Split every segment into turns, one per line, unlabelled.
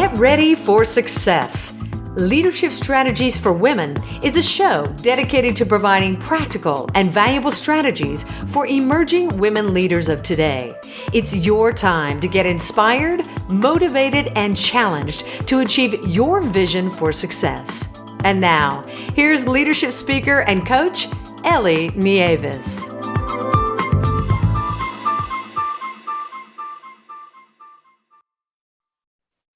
Get ready for success. Leadership Strategies for Women is a show dedicated to providing practical and valuable strategies for emerging women leaders of today. It's your time to get inspired, motivated, and challenged to achieve your vision for success. And now, here's leadership speaker and coach, Ellie Nieves.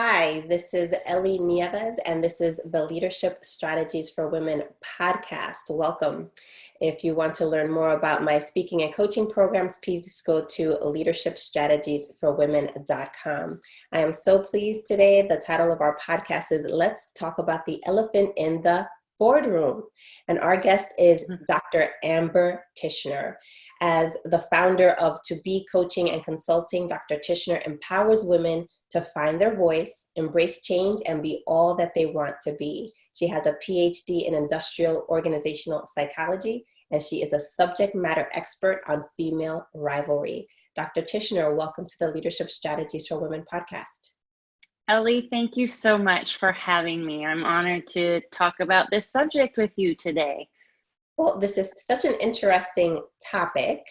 Hi, this is Ellie Nieves, and this is the Leadership Strategies for Women podcast. Welcome. If you want to learn more about my speaking and coaching programs, please go to leadershipstrategiesforwomen.com. I am so pleased today. The title of our podcast is Let's Talk About the Elephant in the Boardroom. And our guest is Dr. Amber Tichenor. As the founder of To Be Coaching and Consulting, Dr. Tichenor empowers women to find their voice, embrace change, and be all that they want to be. She has a PhD in industrial organizational psychology, and she is a subject matter expert on female rivalry. Dr. Tichenor, welcome to the Leadership Strategies for Women podcast.
Ellie, thank you so much for having me. I'm honored to talk about this subject with you today.
Well, this is such an interesting topic.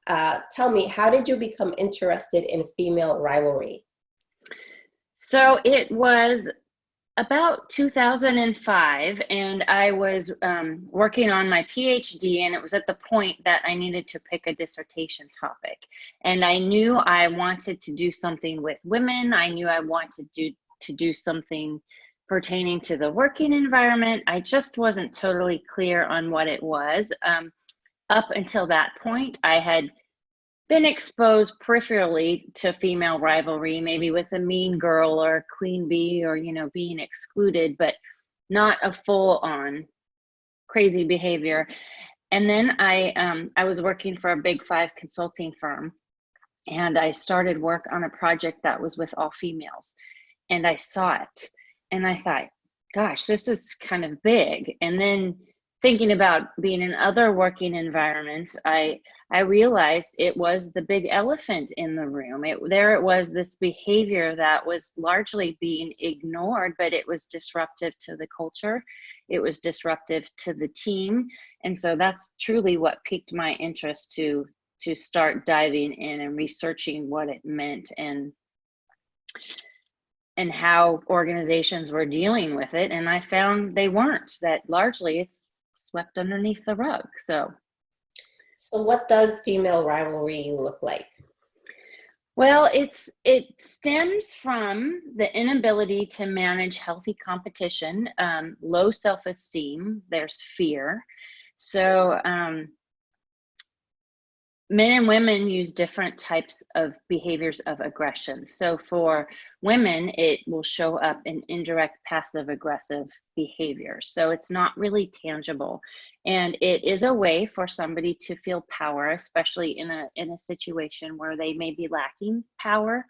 Tell me, how did you become interested in female rivalry?
So it was about 2005, and I was working on my PhD, and it was at the point that I needed to pick a dissertation topic. And I knew I wanted to do something with women. I knew I wanted to do something pertaining to the working environment. I just wasn't totally clear on what it was. Up until that point, I had been exposed peripherally to female rivalry, maybe with a mean girl or a queen bee or, being excluded, but not a full-on crazy behavior. And then I was working for a Big Five consulting firm, and I started work on a project that was with all females. And I saw it, and I thought, gosh, this is kind of big. And then thinking about being in other working environments, I realized it was the big elephant in the room. It was this behavior that was largely being ignored, but it was disruptive to the culture. It was disruptive to the team. And so that's truly what piqued my interest to start diving in and researching what it meant and how organizations were dealing with it. And I found they weren't, that largely it's swept underneath the rug. So
what does female rivalry look like?
Well, it stems from the inability to manage healthy competition, low self-esteem, there's fear. So men and women use different types of behaviors of aggression. So for women, it will show up in indirect passive aggressive behaviors. So it's not really tangible. And it is a way for somebody to feel power, especially in a situation where they may be lacking power.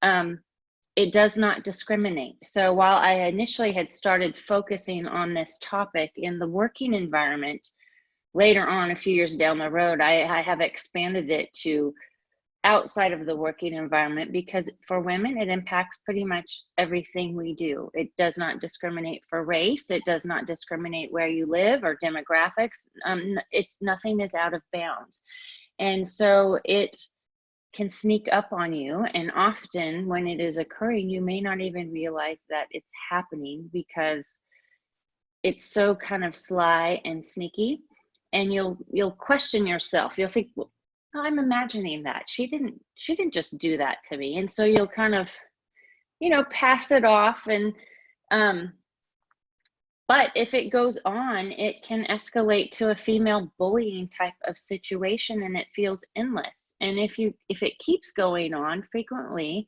It does not discriminate. So while I initially had started focusing on this topic in the working environment, later on, a few years down the road, I have expanded it to outside of the working environment, because for women, it impacts pretty much everything we do. It does not discriminate for race. It does not discriminate where you live or demographics. Nothing is out of bounds. And so it can sneak up on you. And often when it is occurring, you may not even realize that it's happening because it's so kind of sly and sneaky. And you'll question yourself. You'll think, well, I'm imagining that. She didn't just do that to me. And so you'll kind of, pass it off. And but if it goes on, it can escalate to a female bullying type of situation, and it feels endless. And if it keeps going on frequently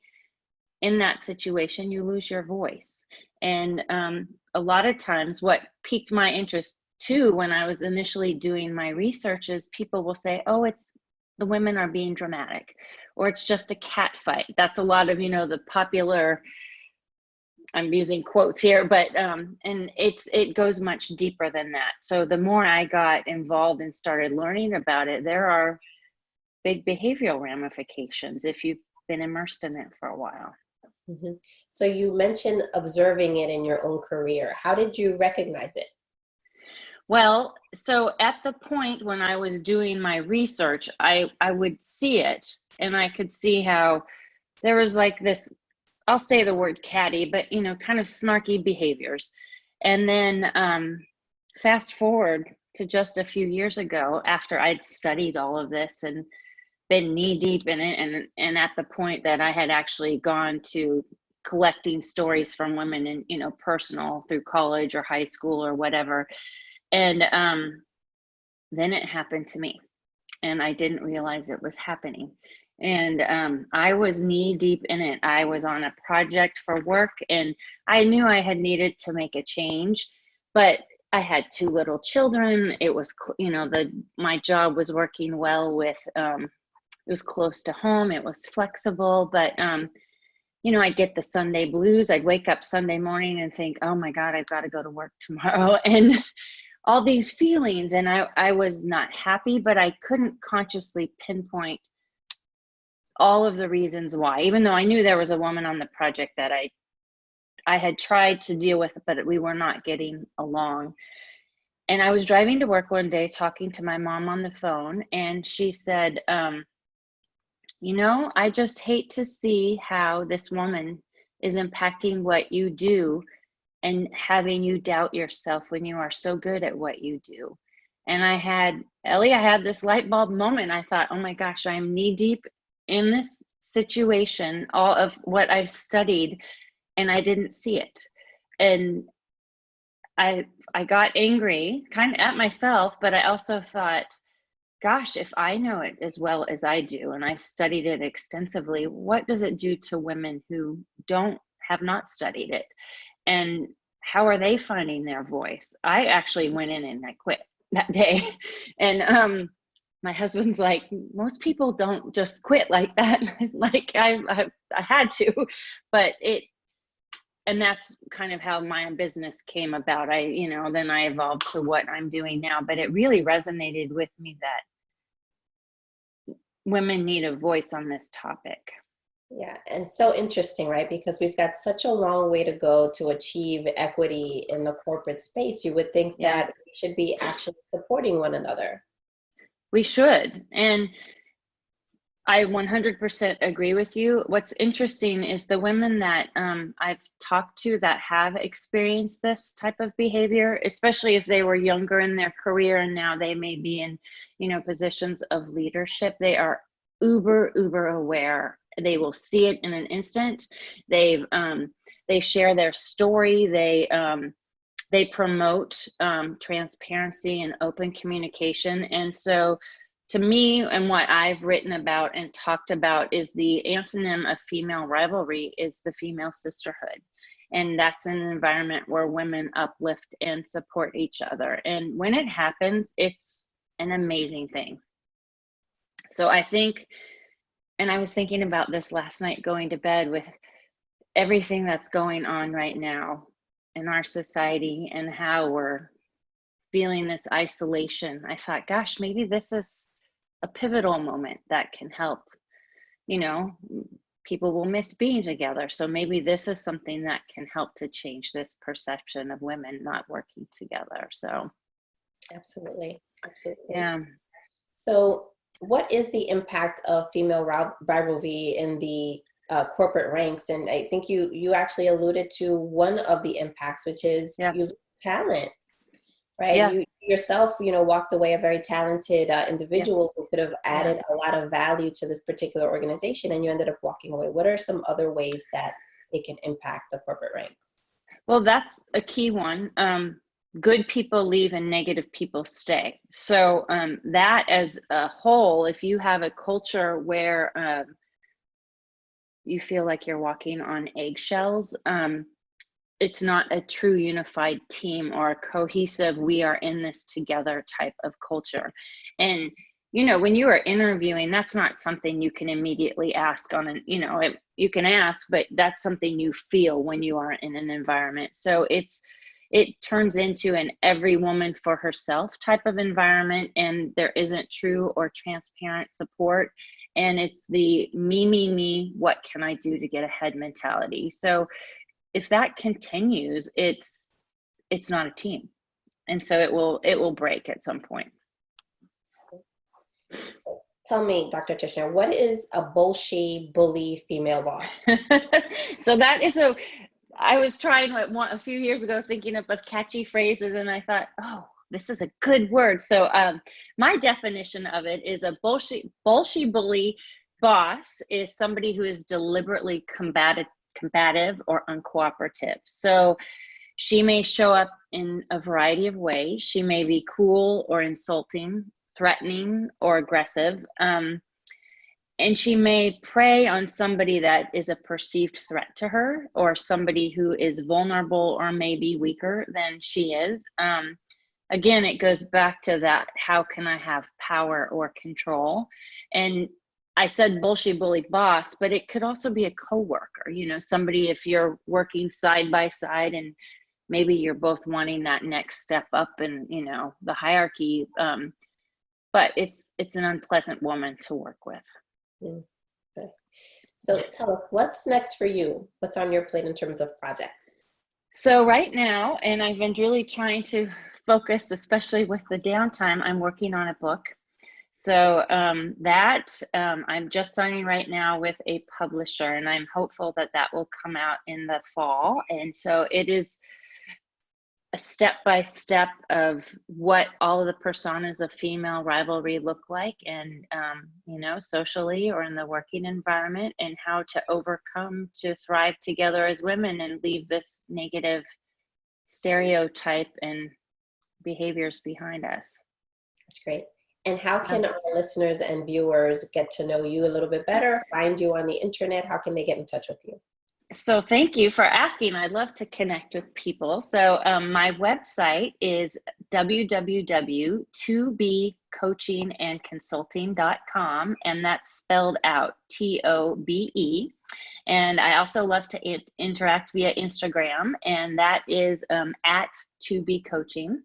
in that situation, you lose your voice. And a lot of times what piqued my interest too, when I was initially doing my research, is people will say, oh, it's the women are being dramatic, or it's just a cat fight. That's a lot of, the popular, I'm using quotes here, but, and it goes much deeper than that. So the more I got involved and started learning about it, there are big behavioral ramifications if you've been immersed in it for a while.
So you mentioned observing it in your own career. How did you recognize it?
Well, so at the point when I was doing my research, I would see it, and I could see how there was like this, I'll say the word catty, but kind of snarky behaviors. And then fast forward to just a few years ago, after I'd studied all of this and been knee deep in it, and at the point that I had actually gone to collecting stories from women in, personal through college or high school or whatever. And then it happened to me, and I didn't realize it was happening. And I was knee deep in it. I was on a project for work, and I knew I had needed to make a change, but I had two little children. It was, my job was working well with, it was close to home. It was flexible, but I'd get the Sunday blues. I'd wake up Sunday morning and think, oh my God, I've got to go to work tomorrow. And all these feelings, and I was not happy, but I couldn't consciously pinpoint all of the reasons why, even though I knew there was a woman on the project that I had tried to deal with, but we were not getting along. And I was driving to work one day talking to my mom on the phone, and she said, I just hate to see how this woman is impacting what you do and having you doubt yourself when you are so good at what you do. And I had this light bulb moment. I thought, oh my gosh, I'm knee deep in this situation, all of what I've studied, and I didn't see it. And I got angry kind of at myself, but I also thought, gosh, if I know it as well as I do, and I've studied it extensively, what does it do to women who have not studied it? And how are they finding their voice? I actually went in and I quit that day. And my husband's like, most people don't just quit like that. Like I had to, but and that's kind of how my business came about. Then I evolved to what I'm doing now, but it really resonated with me that women need a voice on this topic.
Yeah, and so interesting, right? Because we've got such a long way to go to achieve equity in the corporate space. You would think that we should be actually supporting one another.
We should. And I 100% agree with you. What's interesting is the women that I've talked to that have experienced this type of behavior, especially if they were younger in their career and now they may be in, positions of leadership, they are uber aware. They will see it in an instant. They share their story. They promote transparency and open communication. And so to me, and what I've written about and talked about, is the antonym of female rivalry is the female sisterhood. And that's an environment where women uplift and support each other. And when it happens, it's an amazing thing. So I think, and I was thinking about this last night going to bed, with everything that's going on right now in our society and how we're feeling this isolation. I thought, gosh, maybe this is a pivotal moment that can help. People will miss being together. So maybe this is something that can help to change this perception of women not working together. So
absolutely.
Yeah.
So what is the impact of female rivalry in the corporate ranks? And I think you actually alluded to one of the impacts, which is you lose talent, right?
Yeah.
You yourself, walked away a very talented individual who could have added a lot of value to this particular organization, and you ended up walking away. What are some other ways that it can impact the corporate ranks?
Well, that's a key one. Good people leave and negative people stay. So that as a whole, if you have a culture where you feel like you're walking on eggshells, it's not a true unified team or a cohesive, we are in this together type of culture. And when you are interviewing, that's not something you can immediately ask on an, you can ask, but that's something you feel when you are in an environment. So it turns into an every woman for herself type of environment, and there isn't true or transparent support. And it's the me, what can I do to get ahead mentality. So if that continues, it's not a team. And so it will break at some point.
Tell me, Dr. Tichenor, what is a bullshit bully female boss?
So I was trying a few years ago thinking of catchy phrases, and I thought, oh, this is a good word. So my definition of it is a bullshit bully boss is somebody who is deliberately combative or uncooperative. So she may show up in a variety of ways. She may be cool or insulting, threatening or aggressive. And she may prey on somebody that is a perceived threat to her, or somebody who is vulnerable or maybe weaker than she is. Again, it goes back to that, how can I have power or control? And I said bullshit bully boss, but it could also be a coworker, somebody, if you're working side by side and maybe you're both wanting that next step up in, the hierarchy. But it's an unpleasant woman to work with.
Okay. So tell us, what's next for you? What's on your plate in terms of projects?
So right now, and I've been really trying to focus, especially with the downtime, I'm working on a book. So I'm just signing right now with a publisher, and I'm hopeful that will come out in the fall. And so it is a step-by-step of what all of the personas of female rivalry look like, and socially or in the working environment, and how to overcome to thrive together as women and leave this negative stereotype and behaviors behind us.
That's great. And how can our listeners and viewers get to know you a little bit better, find you on the internet? How can they get in touch with you?
So thank you for asking. I'd love to connect with people. So my website is www.tobecoachingandconsulting.com, and that's spelled out TOBE. And I also love to interact via Instagram, and that is at tobecoaching.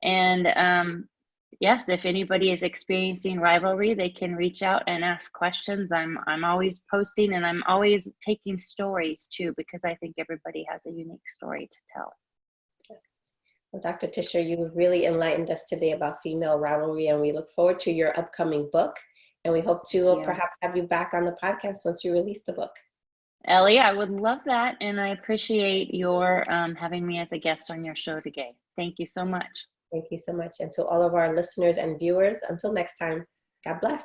And yes, if anybody is experiencing rivalry, they can reach out and ask questions. I'm always posting, and I'm always taking stories too, because I think everybody has a unique story to tell.
Yes. Well, Dr. Tichenor, you really enlightened us today about female rivalry, and we look forward to your upcoming book. And we hope to perhaps have you back on the podcast once you release the book.
Ellie, I would love that, and I appreciate your having me as a guest on your show today. Thank you so much.
Thank you so much. And to all of our listeners and viewers, until next time, God bless.